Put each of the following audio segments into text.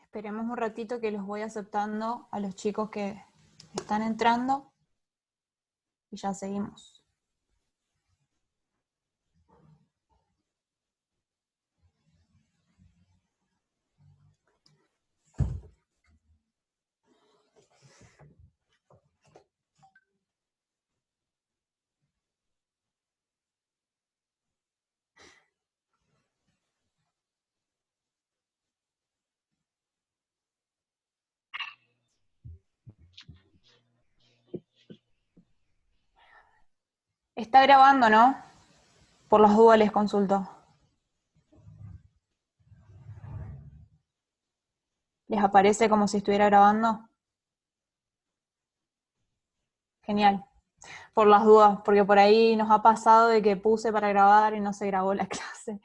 Esperemos un ratito que los voy aceptando a los chicos que están entrando y ya seguimos. Está grabando, ¿no? Por las dudas les consulto. ¿Les aparece como si estuviera grabando? Genial. Por las dudas, porque por ahí nos ha pasado de que puse para grabar y no se grabó la clase.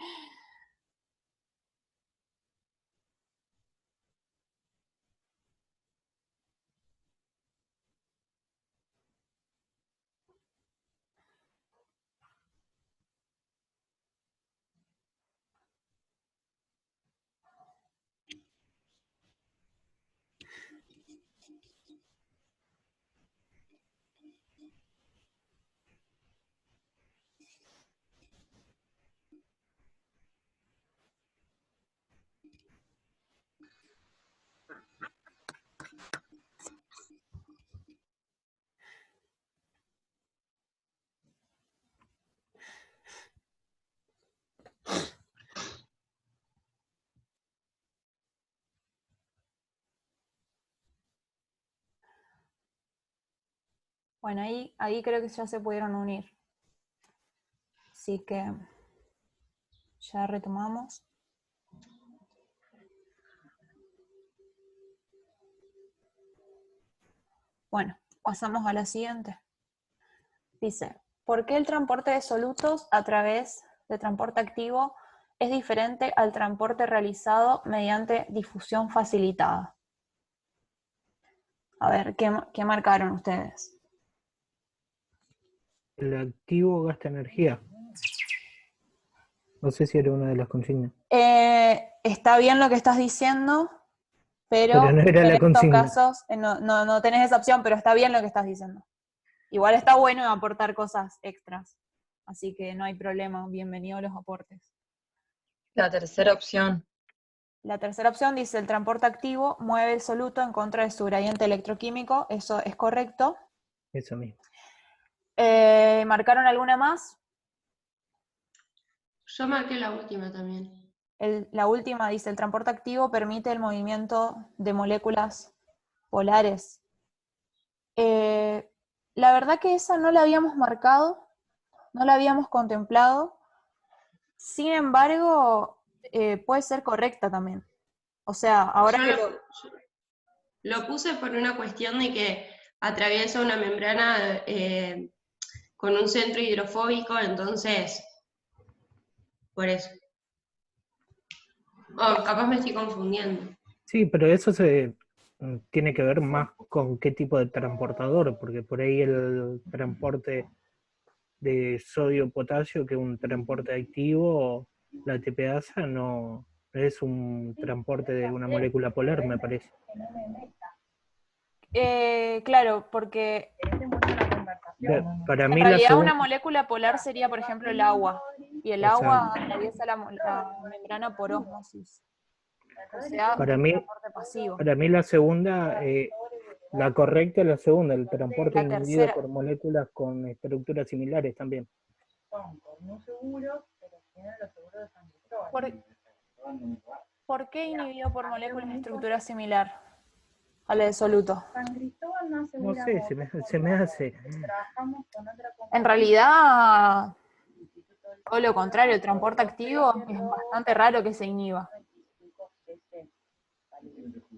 Bueno, ahí creo que ya se pudieron unir. Así que ya retomamos. Bueno, pasamos a la siguiente. Dice, ¿por qué el transporte de solutos a través de transporte activo es diferente al transporte realizado mediante difusión facilitada? A ver, ¿qué marcaron ustedes? El activo gasta energía. No sé si era una de las consignas. Está bien lo que estás diciendo, pero no era en la estos consigna. casos no tenés esa opción, pero está bien lo que estás diciendo. Igual está bueno aportar cosas extras, así que no hay problema, bienvenidos los aportes. La tercera opción. La tercera opción dice, el transporte activo mueve el soluto en contra de su gradiente electroquímico, eso es correcto. Eso mismo. ¿Marcaron alguna más? Yo marqué la última también. La última dice, el transporte activo permite el movimiento de moléculas polares. La verdad que esa no la habíamos marcado, no la habíamos contemplado, sin embargo, puede ser correcta también. O sea, ahora Yo que lo puse por una cuestión de que atraviesa una membrana con un centro hidrofóbico, entonces, por eso. Oh, capaz me estoy confundiendo. Sí, pero eso tiene que ver más con qué tipo de transportador, porque por ahí el transporte de sodio-potasio, que es un transporte activo, la TPasa no es un transporte de una molécula polar, me parece. claro, porque Para en mí la realidad segunda... una molécula polar sería, por ejemplo, el agua, y el agua atraviesa la membrana por ósmosis. O sea, Para un mí, transporte pasivo. para mí la segunda, la correcta es la segunda, el transporte La inhibido tercera. por moléculas con estructuras similares también. ¿Por qué inhibido por moléculas de estructura similar a la de soluto? No sé, se me hace. En realidad, todo lo contrario, el transporte activo es bastante raro que se inhiba.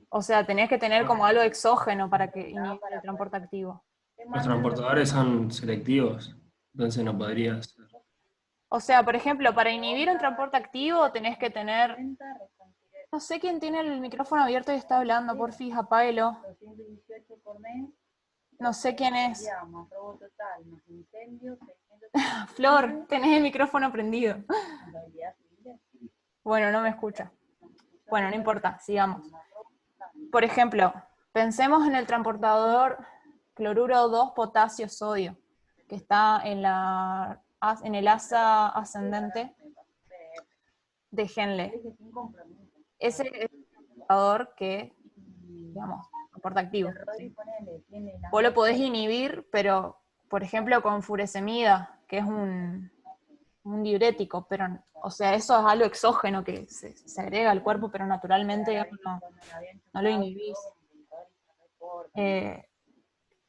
O sea, tenés que tener como algo exógeno para que inhibir el transporte activo. Los transportadores son selectivos, entonces no podría ser. O sea, por ejemplo, para inhibir un transporte activo tenés que tener... No sé quién tiene el micrófono abierto y está hablando, porfis, apáguelo. No sé quién es. Flor, tenés el micrófono prendido. Bueno, no me escucha. Bueno, no importa, sigamos. Por ejemplo, pensemos en el transportador cloruro 2 potasio sodio, que está en el asa ascendente de Henle. Ese es el transportador que, digamos, transporta activo. ¿Sí? Vos lo podés inhibir, pero, por ejemplo, con furosemida, que es un diurético, pero, o sea, eso es algo exógeno que se agrega al cuerpo, pero naturalmente digamos, no lo inhibís.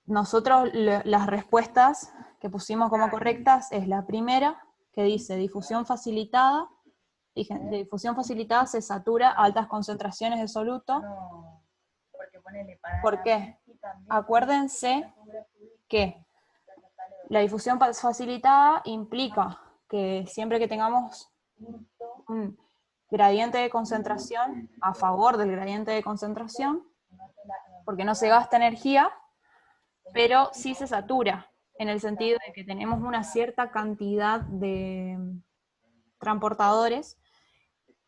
Nosotros las respuestas que pusimos como correctas es la primera, que dice difusión facilitada. De difusión facilitada se satura a altas concentraciones de soluto. ¿Por qué? Acuérdense que la difusión facilitada implica que siempre que tengamos un gradiente de concentración a favor del gradiente de concentración, porque no se gasta energía, pero sí se satura, en el sentido de que tenemos una cierta cantidad de transportadores,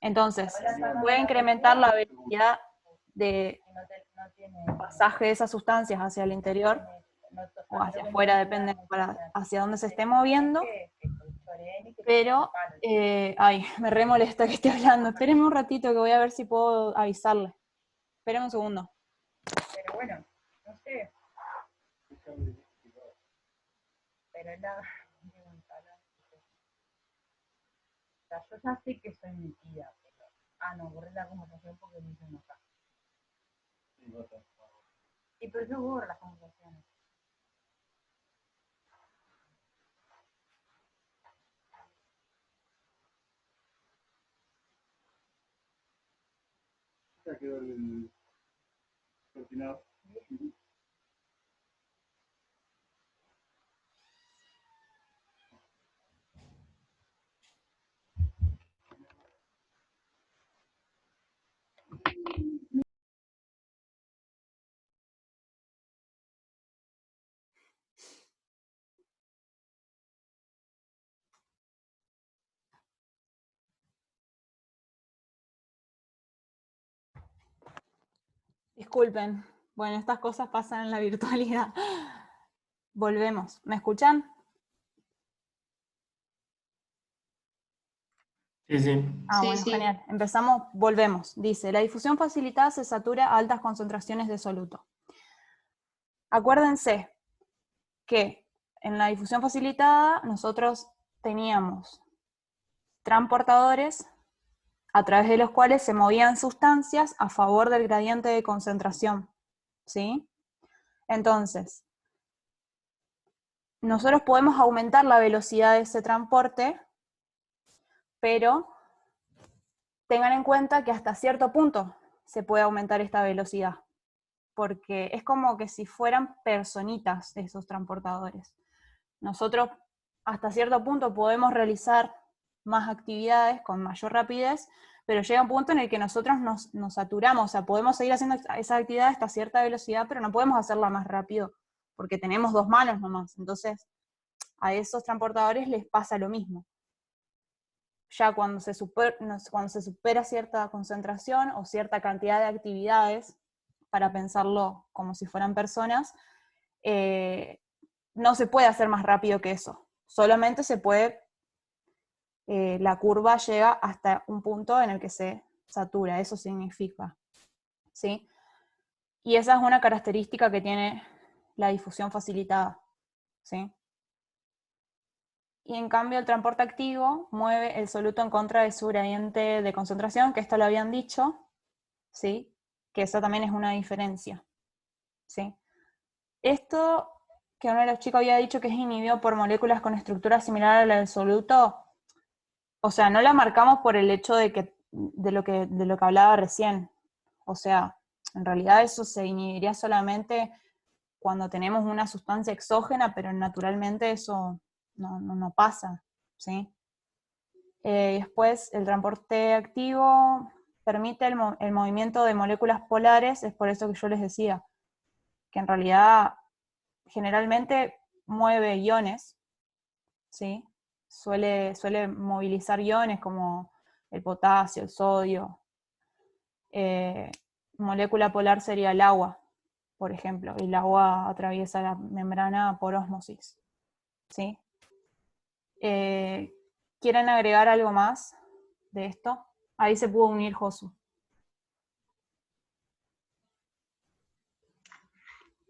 entonces se puede incrementar la velocidad de pasaje de esas sustancias hacia el interior o hacia afuera, depende hacia dónde se esté moviendo, pero, ay, me re molesta que esté hablando, espérenme un ratito que voy a ver si puedo avisarle, espérenme un segundo. Pero bueno, no sé. Pero es la... O sea, yo ya sé que soy metida, pero... Ah, no, borré la conversación porque me hizo enojar. Y pero yo borro las conversaciones. Ya quedó el cocinado. Disculpen, bueno, estas cosas pasan en la virtualidad. Volvemos, ¿me escuchan? Sí, sí. Ah, Sí, bueno, sí. genial. Empezamos, volvemos. Dice, la difusión facilitada se satura a altas concentraciones de soluto. Acuérdense que en la difusión facilitada nosotros teníamos transportadores a través de los cuales se movían sustancias a favor del gradiente de concentración, ¿sí? Entonces, nosotros podemos aumentar la velocidad de ese transporte, pero tengan en cuenta que hasta cierto punto se puede aumentar esta velocidad, porque es como que si fueran personitas esos transportadores. Nosotros hasta cierto punto podemos realizar más actividades con mayor rapidez, pero llega un punto en el que nosotros nos saturamos, o sea, podemos seguir haciendo esa actividad hasta cierta velocidad, pero no podemos hacerla más rápido, porque tenemos dos manos nomás. Entonces, a esos transportadores les pasa lo mismo. Ya cuando se supera cierta concentración o cierta cantidad de actividades, para pensarlo como si fueran personas, no se puede hacer más rápido que eso. Solamente se puede, la curva llega hasta un punto en el que se satura, eso significa, ¿sí? Y esa es una característica que tiene la difusión facilitada, ¿sí? Y en cambio el transporte activo mueve el soluto en contra de su gradiente de concentración, que esto lo habían dicho, ¿sí? Que eso también es una diferencia, ¿sí? Esto que uno de los chicos había dicho que es inhibido por moléculas con estructura similar a la del soluto, o sea, no la marcamos por el hecho de lo que hablaba recién. O sea, en realidad eso se inhibiría solamente cuando tenemos una sustancia exógena, pero naturalmente eso no pasa, ¿sí? Después, el transporte activo permite el movimiento de moléculas polares, es por eso que yo les decía, que en realidad generalmente mueve iones, ¿sí? Suele movilizar iones como el potasio, el sodio. Molécula polar sería el agua, por ejemplo, y el agua atraviesa la membrana por ósmosis. ¿Sí? ¿Quieren agregar algo más de esto? Ahí se pudo unir Josu.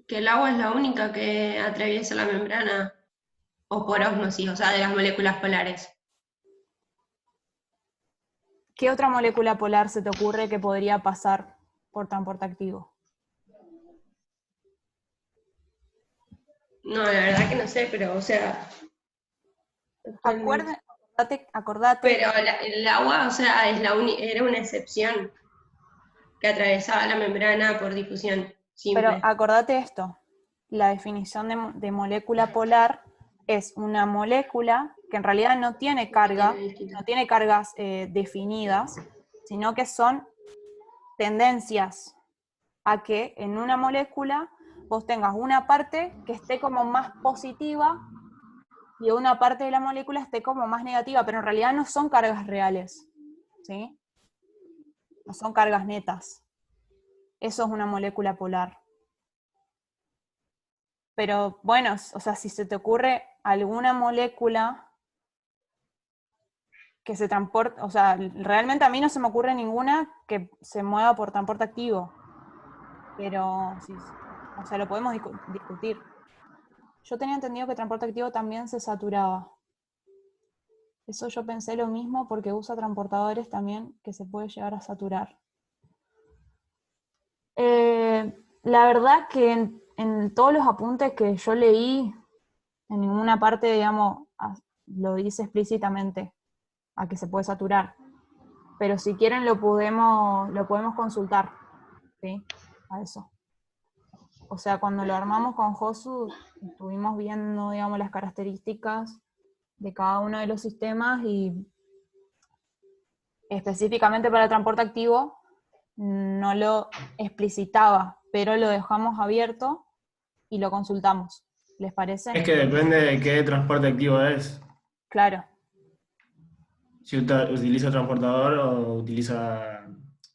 Que el agua es la única que atraviesa la membrana, o por ósmosis, o sea, de las moléculas polares. ¿Qué otra molécula polar se te ocurre que podría pasar por transporte activo? No, la verdad que no sé, pero, o sea... Acordate. Pero el agua, o sea, era una excepción que atravesaba la membrana por difusión Pero simple. acordate esto, la definición de molécula polar es una molécula que en realidad no tiene carga, no tiene cargas definidas, sino que son tendencias a que en una molécula vos tengas una parte que esté como más positiva y una parte de la molécula esté como más negativa, pero en realidad no son cargas reales, ¿sí? No son cargas netas. Eso es una molécula polar. Pero bueno, o sea, si se te ocurre alguna molécula que se transporte, o sea, realmente a mí no se me ocurre ninguna que se mueva por transporte activo. Pero, sí, o sea, lo podemos discutir. Yo tenía entendido que transporte activo también se saturaba. Eso yo pensé lo mismo porque usa transportadores también que se puede llegar a saturar. La verdad que en todos los apuntes que yo leí, en ninguna parte, digamos, lo dice explícitamente a que se puede saturar. Pero si quieren lo podemos consultar, ¿sí? A eso. O sea, cuando lo armamos con Josu, estuvimos viendo, digamos, las características de cada uno de los sistemas y específicamente para el transporte activo no lo explicitaba, pero lo dejamos abierto y lo consultamos. ¿Les parece? Es que depende de qué transporte activo es. Claro. Si utiliza transportador o utiliza...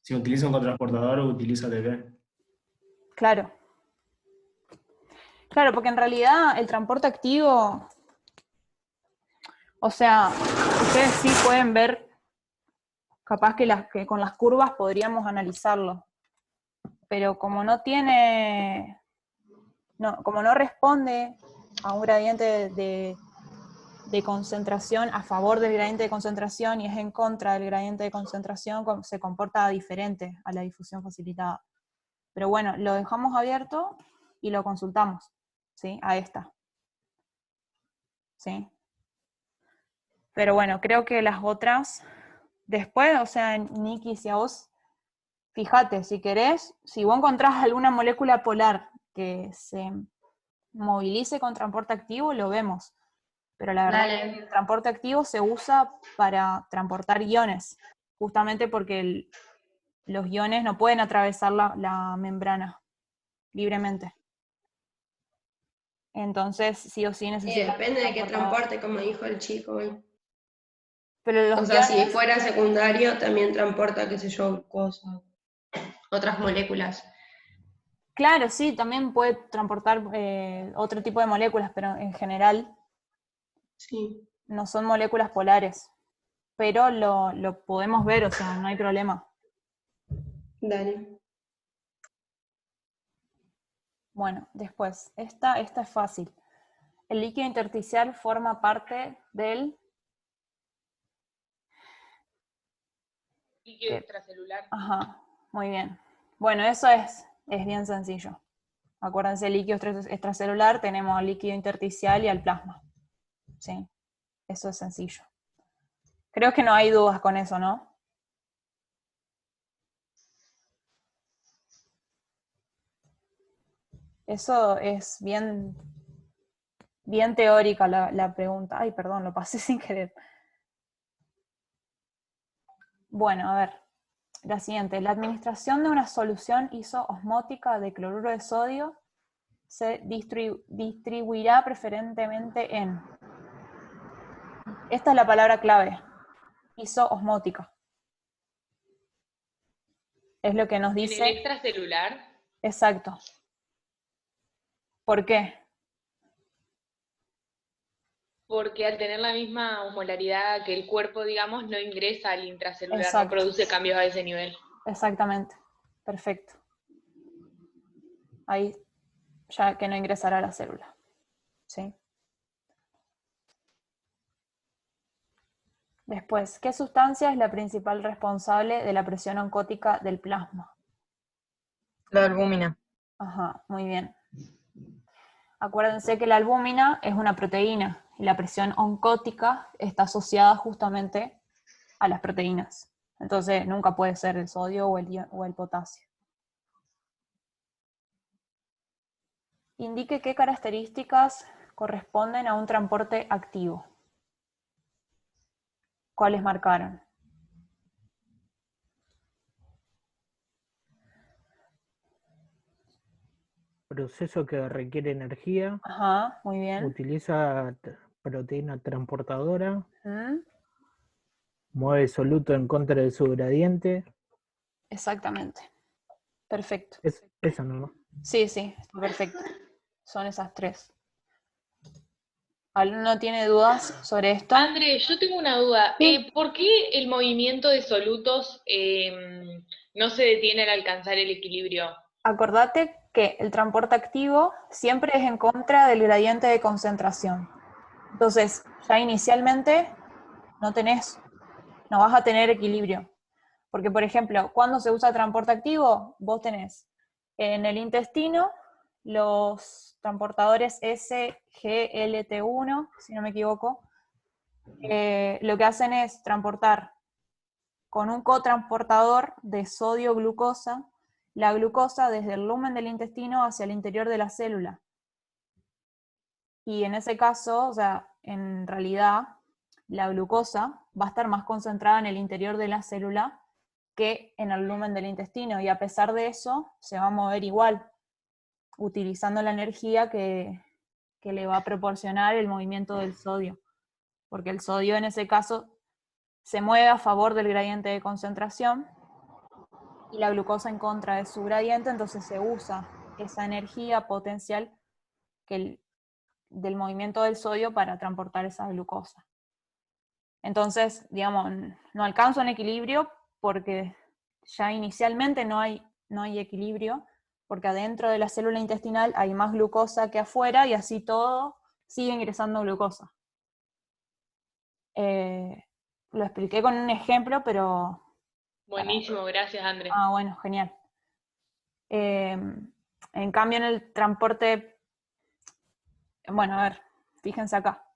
Si utiliza un cotransportador o utiliza TP. Claro. Claro, porque en realidad el transporte activo, o sea, ustedes sí pueden ver, capaz que con las curvas podríamos analizarlo, pero como no tiene, como no responde a un gradiente de concentración a favor del gradiente de concentración y es en contra del gradiente de concentración, se comporta diferente a la difusión facilitada. Pero bueno, lo dejamos abierto y lo consultamos, ¿sí? A esta. ¿Sí? Pero bueno, creo que las otras, después, o sea, Nikki, si a vos, fíjate, si querés, si vos encontrás alguna molécula polar que se movilice con transporte activo, lo vemos. Pero la verdad es que el transporte activo se usa para transportar iones, justamente porque los iones no pueden atravesar la membrana libremente. Entonces, sí o sí necesitan... Depende de qué transporte, como dijo el chico hoy. Pero los O sea, iones, si fuera secundario, también transporta, qué sé yo, cosas, otras moléculas. claro, sí, también puede transportar otro tipo de moléculas, pero en general Sí. no son moléculas polares. Pero lo podemos ver, o sea, no hay problema. Dale. Bueno, después, esta es fácil. El líquido intersticial forma parte del... Líquido extracelular. Ajá, muy bien. Bueno, eso es bien sencillo. Acuérdense, líquido extracelular, tenemos al líquido intersticial y al plasma. Sí, eso es sencillo. Creo que no hay dudas con eso, ¿no? Eso es bien teórica la pregunta. Ay, perdón, lo pasé sin querer. Bueno, a ver. La siguiente. La administración de una solución isoosmótica de cloruro de sodio se distribuirá preferentemente en... Esta es la palabra clave. Isoosmótica. Es lo que nos En el dice. extracelular, Exacto. ¿Por qué? porque al tener la misma osmolaridad que el cuerpo, digamos, no ingresa al intracelular, no Exacto. produce cambios a ese nivel. Exactamente. Perfecto. Ahí ya que no ingresará a la célula. ¿Sí? Después, ¿qué sustancia es la principal responsable de la presión oncótica del plasma? La albúmina. Ajá, muy bien. Acuérdense que la albúmina es una proteína y la presión oncótica está asociada justamente a las proteínas. Entonces nunca puede ser el sodio o el potasio. Indique qué características corresponden a un transporte activo. ¿Cuáles marcaron? Proceso que requiere energía, Ajá, muy bien. utiliza proteína transportadora, ¿Mm? mueve soluto en contra de su gradiente. Exactamente. Perfecto. Eso no. Sí, sí, está perfecto. Son esas tres. ¿Alguno tiene dudas sobre esto? André, yo tengo una duda. Sí. ¿Por qué el movimiento de solutos no se detiene al alcanzar el equilibrio? Acordate que el transporte activo siempre es en contra del gradiente de concentración. Entonces, ya inicialmente no vas a tener equilibrio. Porque, por ejemplo, cuando se usa transporte activo, vos tenés en el intestino los transportadores SGLT1, si no me equivoco, lo que hacen es transportar con un cotransportador de sodio-glucosa la glucosa desde el lumen del intestino hacia el interior de la célula. Y en ese caso, o sea, en realidad, la glucosa va a estar más concentrada en el interior de la célula que en el lumen del intestino, y a pesar de eso, se va a mover igual, utilizando la energía que le va a proporcionar el movimiento del sodio, porque el sodio en ese caso se mueve a favor del gradiente de concentración y la glucosa en contra de su gradiente, entonces se usa esa energía potencial del movimiento del sodio para transportar esa glucosa. Entonces, digamos, no alcanzo un equilibrio porque ya inicialmente no hay equilibrio, porque adentro de la célula intestinal hay más glucosa que afuera y así todo sigue ingresando glucosa. Lo expliqué con un ejemplo, pero... Buenísimo, gracias, André. Ah, bueno, genial. En cambio, en el transporte... Bueno, a ver, fíjense acá.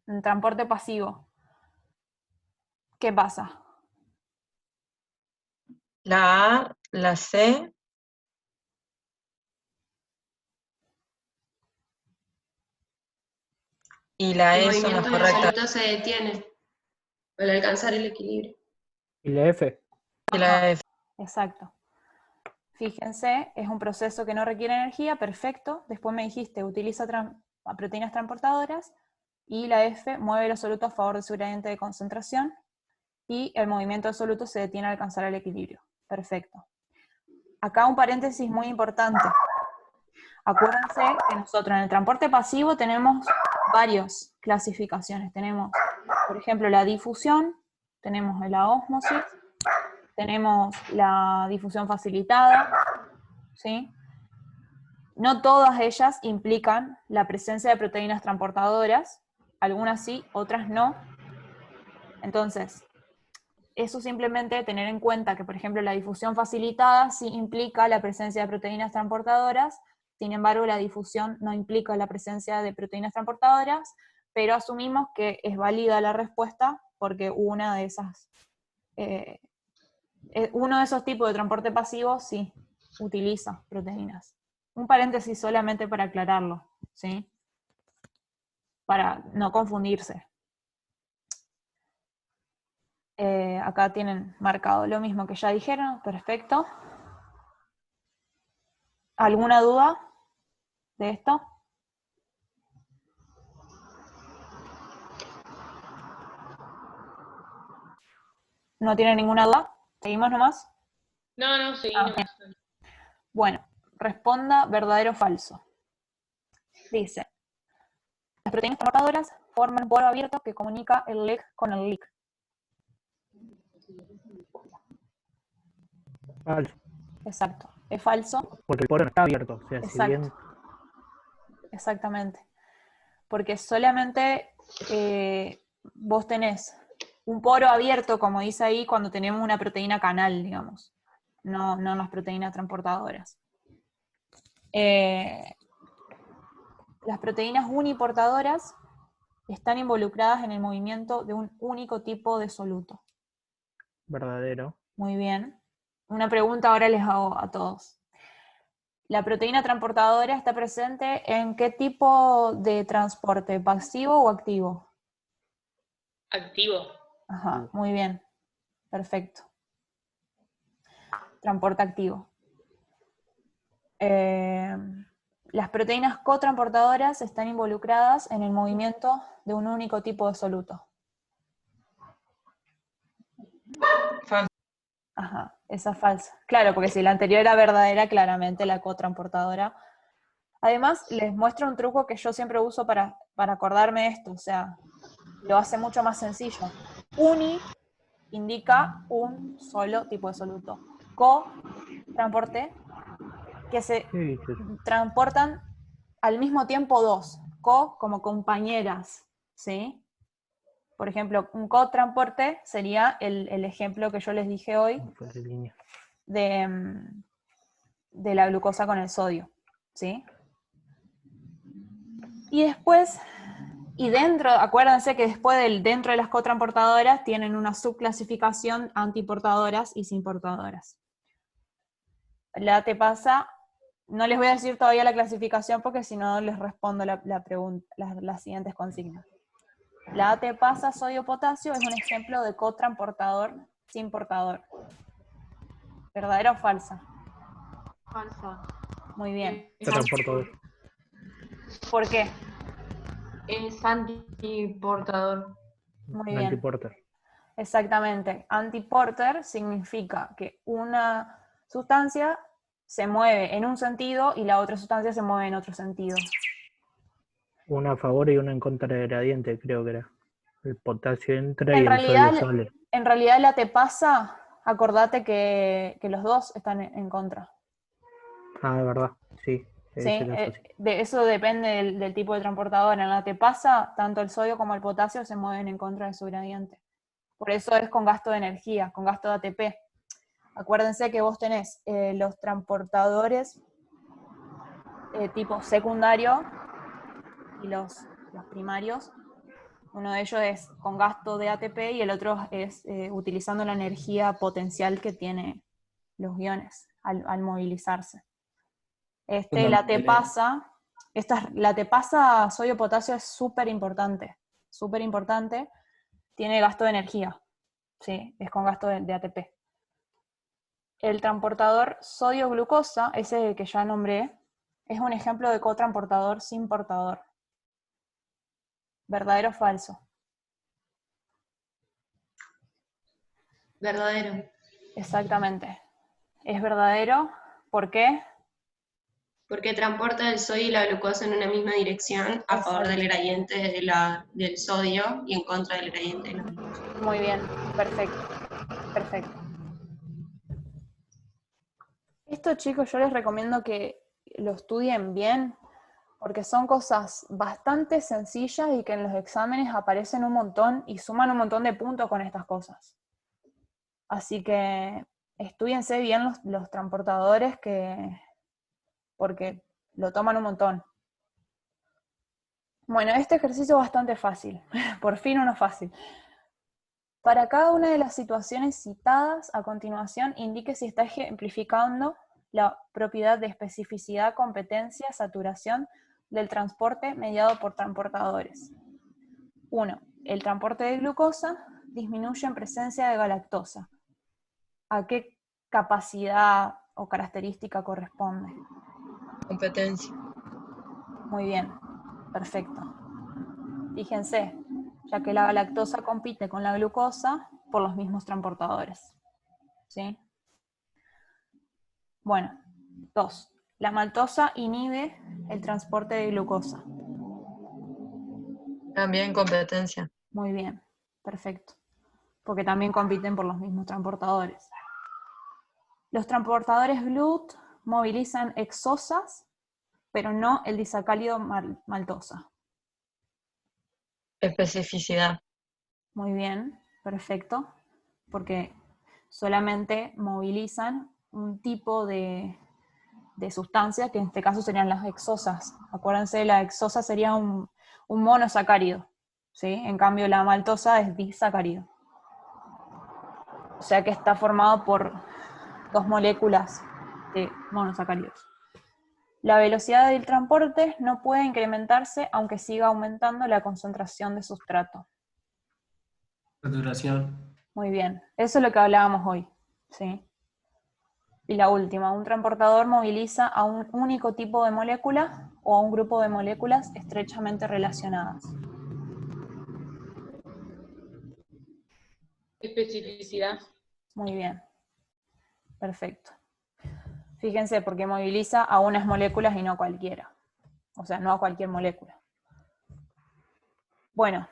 En transporte pasivo, ¿qué pasa? La A, la C y la El E son las movimiento del correctas. soluto se detiene al alcanzar el equilibrio. ¿Y la F? Y la F. Exacto. Fíjense, es un proceso que no requiere energía, perfecto. Después me dijiste, utiliza proteínas transportadoras, y la F mueve los solutos a favor de su gradiente de concentración, y el movimiento del soluto se detiene al alcanzar el equilibrio. Perfecto. Acá un paréntesis muy importante. Acuérdense que nosotros en el transporte pasivo tenemos varias clasificaciones. Tenemos, por ejemplo, la difusión, tenemos la ósmosis, tenemos la difusión facilitada, ¿sí? No todas ellas implican la presencia de proteínas transportadoras, algunas sí, otras no. Entonces, eso simplemente tener en cuenta que, por ejemplo, la difusión facilitada sí implica la presencia de proteínas transportadoras, sin embargo, la difusión no implica la presencia de proteínas transportadoras, pero asumimos que es válida la respuesta porque uno de esos tipos de transporte pasivo sí utiliza proteínas. Un paréntesis solamente para aclararlo, ¿sí? Para no confundirse. Acá tienen marcado lo mismo que ya dijeron, perfecto. ¿Alguna duda de esto? ¿No tienen ninguna duda? ¿Seguimos nomás? No, seguí Ah, nomás. Bueno, responda verdadero o falso. Dice, las proteínas transportadoras forman un poro abierto que comunica el LEC con el LIC. Falso. Exacto. Es falso. Porque el poro no está abierto. O sea, si bien Exacto. Exactamente. Porque solamente vos tenés un poro abierto, como dice ahí, cuando tenemos una proteína canal, digamos. No las proteínas transportadoras. Las proteínas uniportadoras están involucradas en el movimiento de un único tipo de soluto. verdadero. Muy bien. Una pregunta ahora les hago a todos. ¿La proteína transportadora está presente en qué tipo de transporte? ¿Pasivo o activo? Activo. Ajá, muy bien. Perfecto. Transporte activo. Las proteínas cotransportadoras están involucradas en el movimiento de un único tipo de soluto. Falso. Ajá, esa es falsa. Claro, porque si la anterior era verdadera, claramente la cotransportadora. Además, les muestro un truco que yo siempre uso para acordarme de esto, o sea, lo hace mucho más sencillo. Uni indica un solo tipo de soluto. Co, transporte, que se ¿Qué dices? transportan al mismo tiempo dos. Co como compañeras, ¿sí? Por ejemplo, un cotransporte sería el ejemplo que yo les dije hoy Fue de línea. de la glucosa con el sodio, ¿sí? Y después, acuérdense que después dentro de las cotransportadoras tienen una subclasificación antiportadoras y sin portadoras. La te pasa, no les voy a decir todavía la clasificación porque si no les respondo las siguientes consignas. La te pasa sodio-potasio es un ejemplo de cotransportador sin portador. ¿Verdadera o falsa? Falsa. Muy bien. Está transportador. ¿Por qué? Es antiportador. Muy Un bien. antiporter. Exactamente. Antiporter significa que una sustancia se mueve en un sentido y la otra sustancia se mueve en otro sentido. Una a favor y una en contra del gradiente, creo que era. El potasio entra En y el sodio realidad, sale. en realidad la te pasa, acordate que los dos están en contra. Ah, es verdad. Sí. ¿Sí? Ese caso sí. Eso depende del tipo de transportador. En la te pasa, tanto el sodio como el potasio se mueven en contra de su gradiente. Por eso es con gasto de energía, con gasto de ATP. Acuérdense que vos tenés los transportadores tipo secundario y los primarios. Uno de ellos es con gasto de ATP y el otro es utilizando la energía potencial que tiene los iones al movilizarse. La te pasa sodio-potasio es súper importante, tiene gasto de energía, ¿sí? Es con gasto de ATP. El transportador sodio-glucosa, ese que ya nombré, es un ejemplo de cotransportador sin portador. ¿Verdadero o falso? Verdadero. Exactamente. Es verdadero. ¿Por qué? Porque transporta el sodio y la glucosa en una misma dirección a favor del gradiente del sodio y en contra del gradiente de la glucosa. Muy bien. Perfecto. Perfecto. Esto, chicos, yo les recomiendo que lo estudien bien, porque son cosas bastante sencillas y que en los exámenes aparecen un montón y suman un montón de puntos con estas cosas. Así que estúdiense bien los transportadores porque lo toman un montón. Bueno, este ejercicio es bastante fácil, por fin uno fácil. Para cada una de las situaciones citadas a continuación, indique si está ejemplificando la propiedad de especificidad, competencia, saturación del transporte mediado por transportadores. 1. El transporte de glucosa disminuye en presencia de galactosa. ¿A qué capacidad o característica corresponde? Competencia. Muy bien, perfecto. Fíjense, ya que la galactosa compite con la glucosa por los mismos transportadores. ¿Sí? Bueno, 2. La maltosa inhibe el transporte de glucosa. También competencia. Muy bien, perfecto. Porque también compiten por los mismos transportadores. Los transportadores GLUT movilizan exosas, pero no el disacárido maltosa. Especificidad. Muy bien, perfecto. Porque solamente movilizan un tipo de sustancia, que en este caso serían las exosas. Acuérdense, la exosa sería un monosacárido, ¿sí? En cambio, la maltosa es disacárido. O sea que está formado por 2 moléculas de monosacáridos. La velocidad del transporte no puede incrementarse aunque siga aumentando la concentración de sustrato. Saturación. Muy bien, eso es lo que hablábamos hoy, ¿sí? Y la última, un transportador moviliza a un único tipo de molécula o a un grupo de moléculas estrechamente relacionadas. Especificidad. Muy bien, perfecto. Fíjense, porque moviliza a unas moléculas y no a cualquiera. O sea, no a cualquier molécula. Bueno,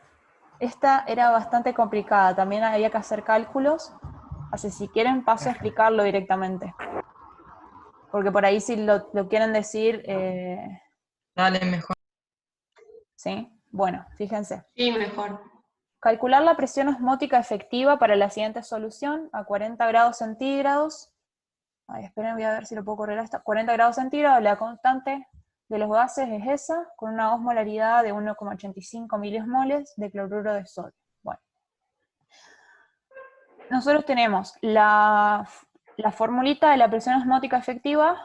esta era bastante complicada, también había que hacer cálculos, así si quieren paso a explicarlo directamente. Porque por ahí si lo quieren decir, Dale, mejor. ¿sí? Bueno, fíjense. Sí, mejor. Calcular la presión osmótica efectiva para la siguiente solución a 40 grados centígrados. Ay, esperen, voy a ver si lo puedo correr hasta 40 grados centígrados. La constante de los gases es esa, con una osmolaridad de 1,85 milismoles de cloruro de sodio. Bueno. Nosotros tenemos la formulita de la presión osmótica efectiva,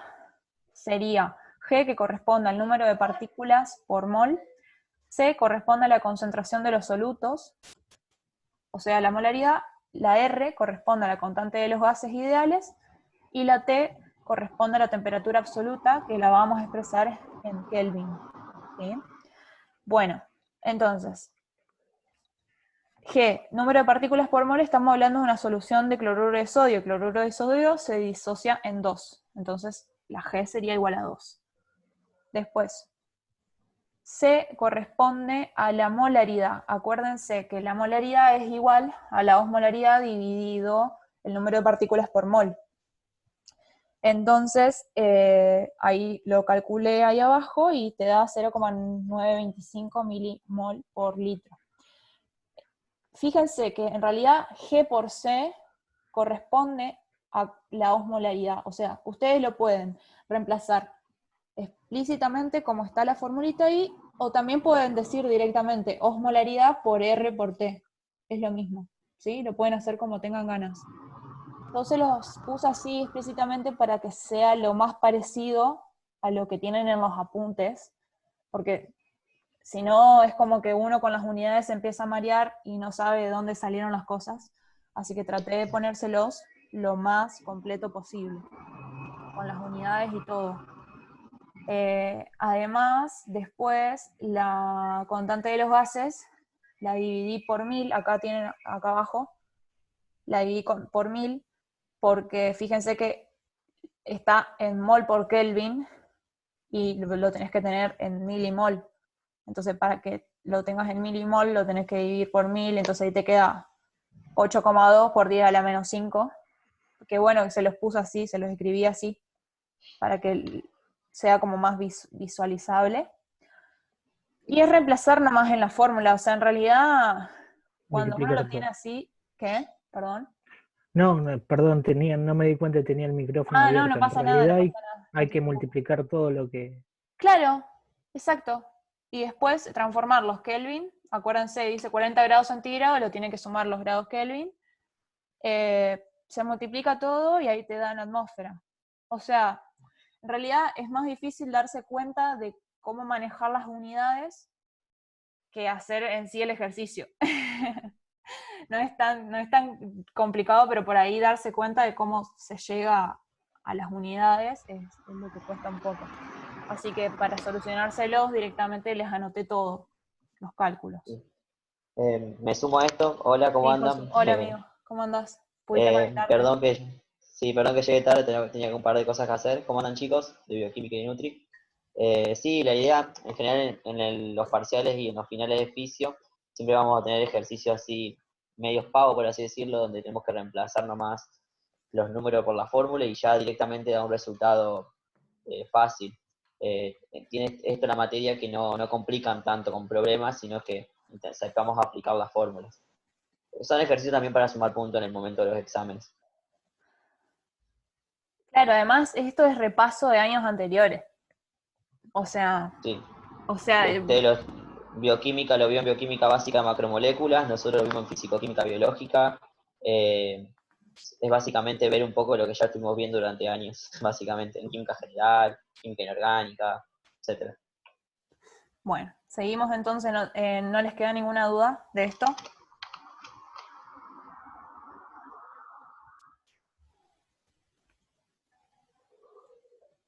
sería G, que corresponde al número de partículas por mol, C corresponde a la concentración de los solutos, o sea, la molaridad, la R corresponde a la constante de los gases ideales, y la T corresponde a la temperatura absoluta, que la vamos a expresar en Kelvin. ¿Sí? Bueno, entonces, G, número de partículas por mol, estamos hablando de una solución de cloruro de sodio. El cloruro de sodio se disocia en 2, entonces la G sería igual a 2. Después, C corresponde a la molaridad. Acuérdense que la molaridad es igual a la osmolaridad dividido el número de partículas por mol. Entonces, ahí lo calculé ahí abajo y te da 0,925 milimol por litro. Fíjense que en realidad G por C corresponde a la osmolaridad. O sea, ustedes lo pueden reemplazar explícitamente como está la formulita ahí, o también pueden decir directamente osmolaridad por R por T. Es lo mismo, ¿sí? Lo pueden hacer como tengan ganas. Entonces los puse así explícitamente para que sea lo más parecido a lo que tienen en los apuntes, porque si no es como que uno con las unidades se empieza a marear y no sabe de dónde salieron las cosas, así que traté de ponérselos lo más completo posible, con las unidades y todo. Además, después, la constante de los gases la dividí por 1000, acá tienen, acá abajo, la dividí por 1000, porque fíjense que está en mol por Kelvin, y lo tenés que tener en milimol. Entonces, para que lo tengas en milimol, lo tenés que dividir por 1000, entonces ahí te queda 8,2 por 10 a la menos 5, que bueno, que se los puse así, se los escribí así, para que sea como más visualizable. Y es reemplazar nomás en la fórmula, o sea, en realidad, cuando uno lo tiene así, ¿qué? Perdón. No, perdón, no me di cuenta que tenía el micrófono Ah, abierto. no pasa nada, realidad no pasa nada. hay que multiplicar todo lo que... Claro, exacto. Y después transformar los Kelvin, acuérdense, dice 40 grados centígrados, lo tiene que sumar los grados Kelvin. Se multiplica todo y ahí te dan atmósfera. O sea, en realidad es más difícil darse cuenta de cómo manejar las unidades que hacer en sí el ejercicio. No es tan complicado, pero por ahí darse cuenta de cómo se llega a las unidades es lo que cuesta un poco. Así que para solucionárselos directamente les anoté todo, los cálculos. Me sumo a esto. Hola, ¿cómo Sí, andan? Josu. Hola amigo, ¿cómo andás? ¿Pudiste conectarte? Perdón que Sí, perdón que llegué tarde, tenía un par de cosas que hacer. ¿Cómo andan, chicos? De Bioquímica y Nutri. Sí, la idea, en general, los parciales y en los finales de fisio, siempre vamos a tener ejercicios así, medios pagos, por así decirlo, donde tenemos que reemplazar nomás los números por la fórmula y ya directamente da un resultado fácil. Tiene esto la materia que no complican tanto con problemas, sino que intentamos aplicar las fórmulas. Son ejercicios también para sumar puntos en el momento de los exámenes. Claro, además esto es repaso de años anteriores. O sea, Sí. Bioquímica lo vio en bioquímica básica de macromoléculas, nosotros lo vimos en fisicoquímica biológica. Es básicamente ver un poco lo que ya estuvimos viendo durante años, básicamente, en química general, química inorgánica, etc. Bueno, seguimos entonces, ¿no les queda ninguna duda de esto?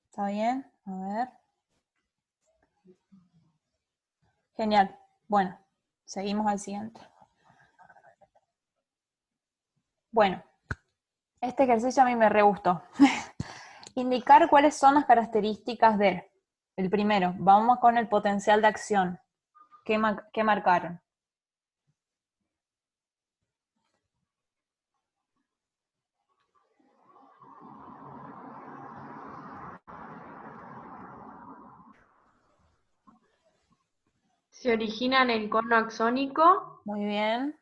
¿Está bien? A ver. Genial. Bueno, seguimos al siguiente. Bueno, este ejercicio a mí me re gustó. Indicar cuáles son las características de... El primero, vamos con el potencial de acción. ¿Qué marcaron? Se origina en el cono axónico, Muy bien.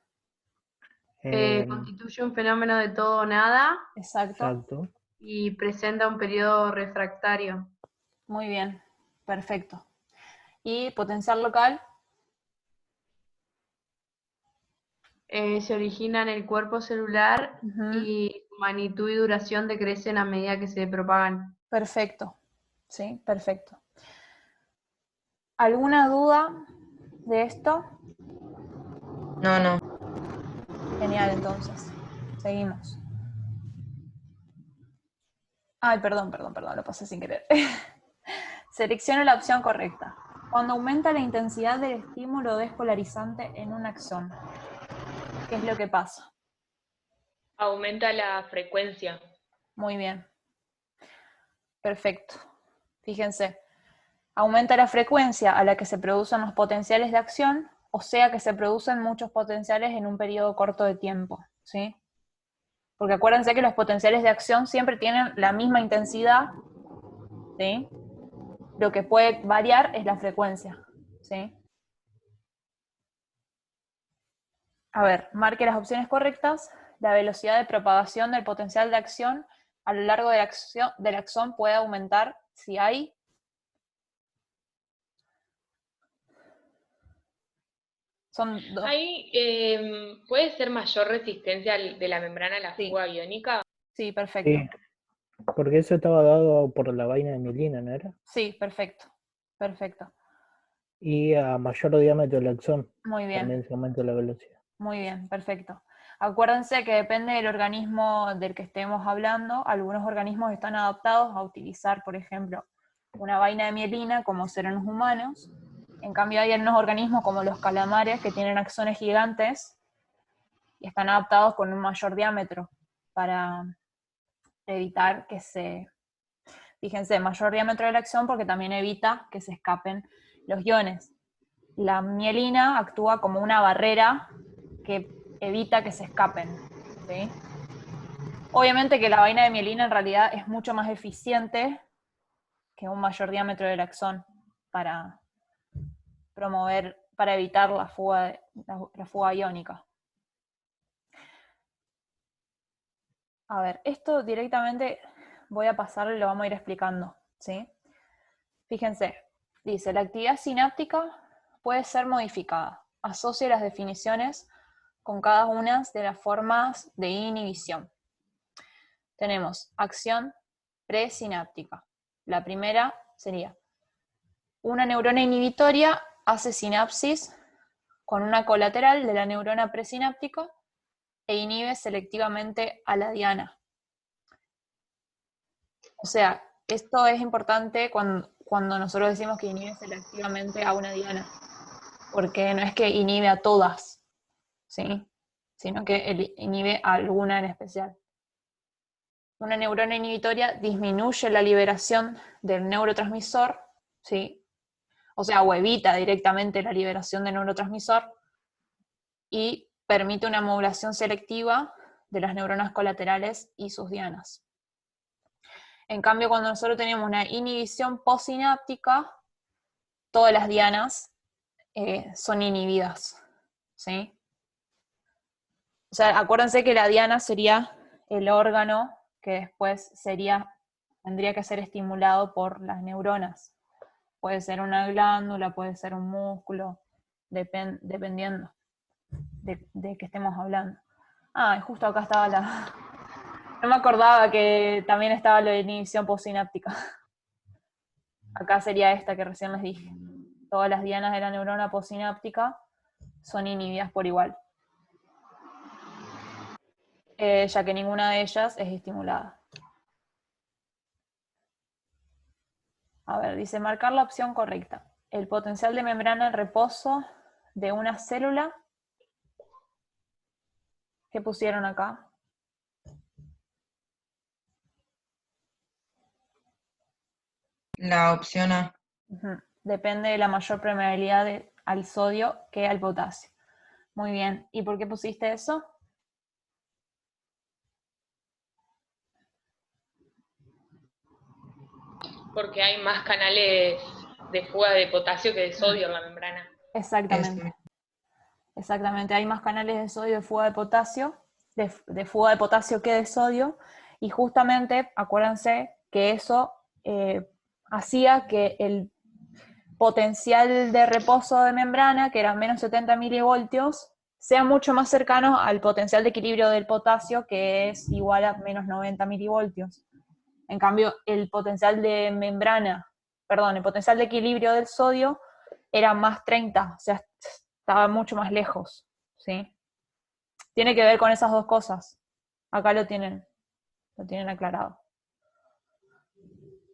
constituye un fenómeno de todo o nada Exacto. Exacto. y presenta un periodo refractario. Muy bien. Perfecto. ¿Y potencial local? Se origina en el cuerpo celular y su magnitud y duración decrecen a medida que se propagan. Perfecto. Sí, perfecto. ¿Alguna duda de esto? No. Genial, entonces. Seguimos. Ay, perdón, lo pasé sin querer. Seleccione la opción correcta. Cuando aumenta la intensidad del estímulo despolarizante en un axón, ¿qué es lo que pasa? Aumenta la frecuencia. Muy bien. Perfecto. Fíjense. Aumenta la frecuencia a la que se producen los potenciales de acción, o sea que se producen muchos potenciales en un periodo corto de tiempo, ¿sí? Porque acuérdense que los potenciales de acción siempre tienen la misma intensidad, ¿sí? Lo que puede variar es la frecuencia, ¿sí? A ver, marque las opciones correctas. La velocidad de propagación del potencial de acción a lo largo del axón puede aumentar si hay... Son dos. Ahí puede ser mayor resistencia de la membrana a la fuga iónica. Sí, perfecto. Sí, porque eso estaba dado por la vaina de mielina, ¿no era? Sí, perfecto. Perfecto. Y a mayor diámetro del axón. Muy bien. También se aumenta la velocidad. Muy bien, perfecto. Acuérdense que depende del organismo del que estemos hablando. Algunos organismos están adaptados a utilizar, por ejemplo, una vaina de mielina como ser en los humanos. En cambio hay algunos organismos como los calamares que tienen axones gigantes y están adaptados con un mayor diámetro para evitar que se... Fíjense, mayor diámetro del axón porque también evita que se escapen los iones. La mielina actúa como una barrera que evita que se escapen, ¿sí? Obviamente que la vaina de mielina en realidad es mucho más eficiente que un mayor diámetro del axón para evitar la fuga iónica. A ver, esto directamente voy a pasarlo y lo vamos a ir explicando, ¿sí? Fíjense, dice, la actividad sináptica puede ser modificada. Asocie las definiciones con cada una de las formas de inhibición. Tenemos acción presináptica. La primera sería, una neurona inhibitoria hace sinapsis con una colateral de la neurona presináptica e inhibe selectivamente a la diana. O sea, esto es importante cuando nosotros decimos que inhibe selectivamente a una diana, porque no es que inhibe a todas, ¿sí? Sino que inhibe a alguna en especial. Una neurona inhibitoria disminuye la liberación del neurotransmisor, ¿sí? O sea, o evita directamente la liberación del neurotransmisor y permite una modulación selectiva de las neuronas colaterales y sus dianas. En cambio, cuando nosotros tenemos una inhibición postsináptica, todas las dianas son inhibidas, ¿sí? O sea, acuérdense que la diana sería el órgano que después tendría que ser estimulado por las neuronas. Puede ser una glándula, puede ser un músculo, dependiendo de qué estemos hablando. Ah, y justo acá estaba No me acordaba que también estaba lo de inhibición postsináptica. Acá sería esta que recién les dije. Todas las dianas de la neurona postsináptica son inhibidas por igual, ya que ninguna de ellas es estimulada. A ver, dice marcar la opción correcta. El potencial de membrana en reposo de una célula. ¿Qué pusieron acá? La opción A. Depende de la mayor permeabilidad al sodio que al potasio. Muy bien. ¿Y por qué pusiste eso? Porque hay más canales de fuga de potasio que de sodio en la membrana. Exactamente. Exactamente. Hay más canales de sodio de fuga de potasio, de fuga de potasio que de sodio. Y justamente, acuérdense que eso hacía que el potencial de reposo de membrana, que era menos 70 milivoltios, sea mucho más cercano al potencial de equilibrio del potasio, que es igual a menos 90 milivoltios. En cambio, el potencial de el potencial de equilibrio del sodio era más 30, o sea, estaba mucho más lejos, ¿sí? Tiene que ver con esas dos cosas. Acá lo tienen aclarado.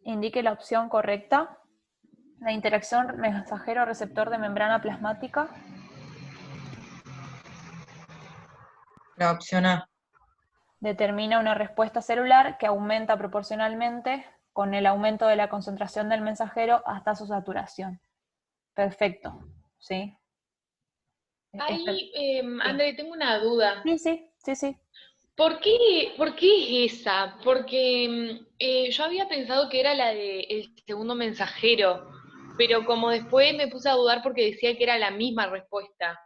Indique la opción correcta. La interacción mensajero-receptor de membrana plasmática. La opción A. Determina una respuesta celular que aumenta proporcionalmente con el aumento de la concentración del mensajero hasta su saturación. Perfecto, ¿sí? Ahí, André, tengo una duda. Sí. ¿Por qué es esa? Porque yo había pensado que era la del segundo mensajero, pero como después me puse a dudar porque decía que era la misma respuesta.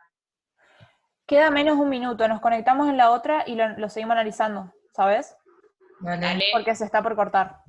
Queda menos de un minuto, nos conectamos en la otra y lo seguimos analizando, ¿sabes? Vale. Porque se está por cortar.